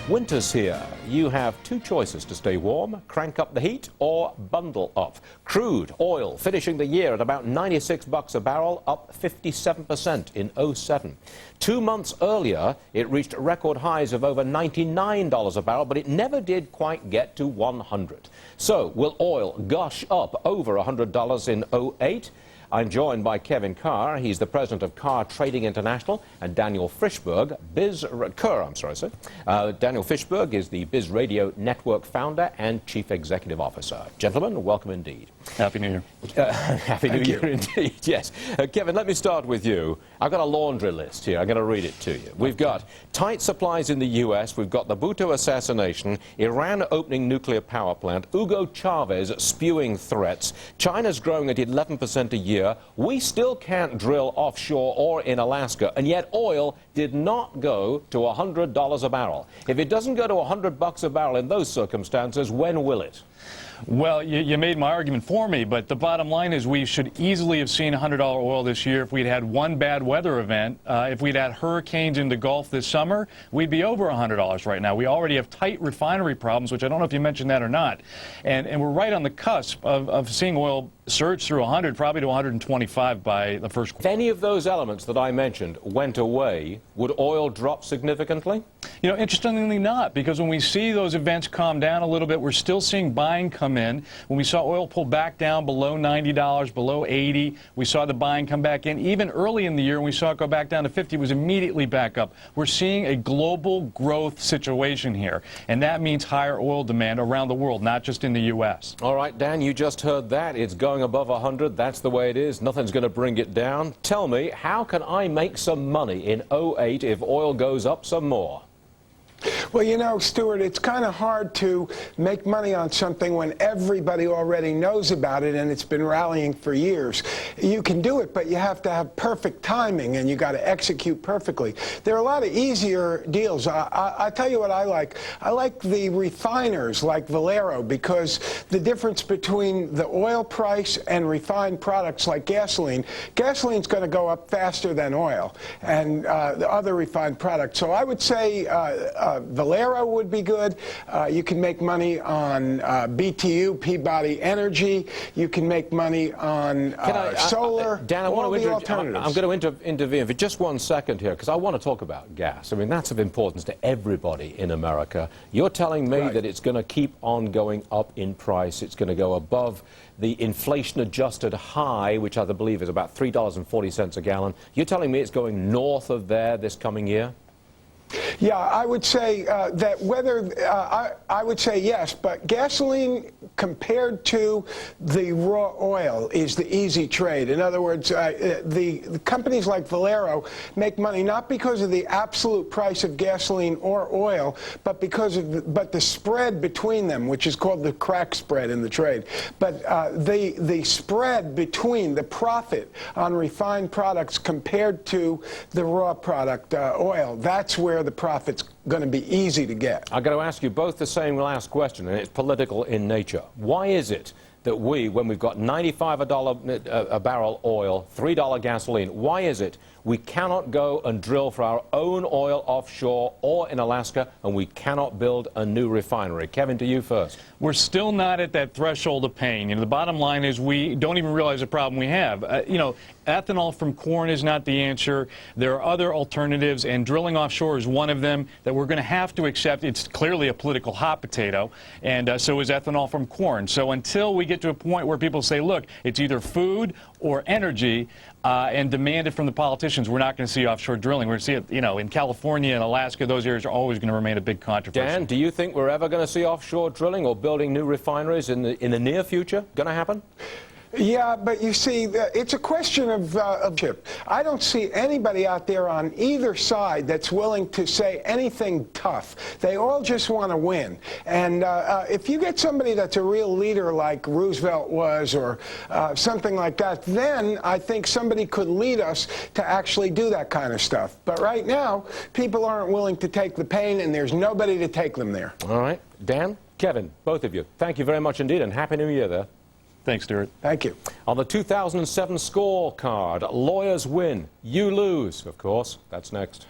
Winter's here. You have two choices to stay warm: crank up the heat or bundle up. Crude oil finishing the year at about $96 a barrel, up 57% in '07. 2 months earlier, it reached record highs of over $99 a barrel, but it never did quite get to 100. So, will oil gush up over $100 in '08? I'm joined by Kerr. He's the president of Kerr Trading International, and Daniel Fishberg, Daniel Fishberg is the Biz Radio Network founder and chief executive officer. Gentlemen, welcome indeed. Happy New Year. Happy New Year indeed, yes. Kevin, let me start with you. I've got a laundry list here. I'm going to read it to you. We've got tight supplies in the U.S., we've got the Bhutto assassination, Iran opening nuclear power plant, Hugo Chavez spewing threats, China's growing at 11% a year, we still can't drill offshore or in Alaska, and yet oil did not go to $100 a barrel. If it doesn't go to $100 a barrel in those circumstances, when will it? Well, you made my argument for me, but the bottom line is we should easily have seen $100 oil this year if we'd had one bad weather event. If we'd had hurricanes in the Gulf this summer, we'd be over $100 right now. We already have tight refinery problems, which I don't know if you mentioned that or not. And we're right on the cusp of seeing oil surge through 100, probably to 125 by the first quarter. If any of those elements that I mentioned went away, would oil drop significantly? You know, interestingly not, because when we see those events calm down a little bit, we're still seeing buying come in. When we saw oil pull back down below $90, below 80, we saw the buying come back in. Even early in the year, when we saw it go back down to 50, it was immediately back up. We're seeing a global growth situation here, and that means higher oil demand around the world, not just in the U.S. All right, Dan, you just heard that. It's going above 100. That's the way it is. Nothing's going to bring it down. Tell me, how can I make some money in '08 if oil goes up some more? Well, you know, Stuart, it's kind of hard to make money on something when everybody already knows about it and it's been rallying for years. You can do it, but you have to have perfect timing and you got to execute perfectly. There are a lot of easier deals. I tell you what I like. I like the refiners like Valero, because the difference between the oil price and refined products like gasoline's going to go up faster than oil and the other refined products. So I would say Valero would be good. You can make money on BTU, Peabody Energy. You can make money on solar. Dan, I'm going to intervene for just 1 second here, because I want to talk about gas. I mean, that's of importance to everybody in America. You're telling me that it's going to keep on going up in price. It's going to go above the inflation-adjusted high, which I believe is about $3.40 a gallon. You're telling me it's going north of there this coming year? Yeah, I would say that whether I would say yes, but gasoline compared to the raw oil is the easy trade. In other words, the companies like Valero make money not because of the absolute price of gasoline or oil, but because of the spread between them, which is called the crack spread in the trade. But the spread between the profit on refined products compared to the raw product, oil, that's where the profit's going to be easy to get. I've got to ask you both the same last question, and it's political in nature. Why is it that we, when we've got $95 a barrel oil, $3 gasoline, why is it we cannot go and drill for our own oil offshore or in Alaska, and we cannot build a new refinery? Kevin, to you first. We're still not at that threshold of pain. You know, the bottom line is we don't even realize the problem we have. You know, ethanol from corn is not the answer. There are other alternatives, and drilling offshore is one of them that we're going to have to accept. It's clearly a political hot potato, and so is ethanol from corn. So until we get to a point where people say, look, it's either food or energy, and demand it from the politicians, we're not going to see offshore drilling. We're going to see it, you know, in California and Alaska. Those areas are always going to remain a big controversy. Dan, do you think we're ever going to see offshore drilling or building new refineries in the near future? Going to happen? Yeah, but you see, it's a question of chip. I don't see anybody out there on either side that's willing to say anything tough. They all just want to win. And if you get somebody that's a real leader like Roosevelt was, or something like that, then I think somebody could lead us to actually do that kind of stuff. But right now, people aren't willing to take the pain, and there's nobody to take them there. All right. Dan, Kevin, both of you, thank you very much indeed, and Happy New Year there. Thanks, Stuart. Thank you. On the 2007 scorecard, lawyers win, you lose. Of course, that's next.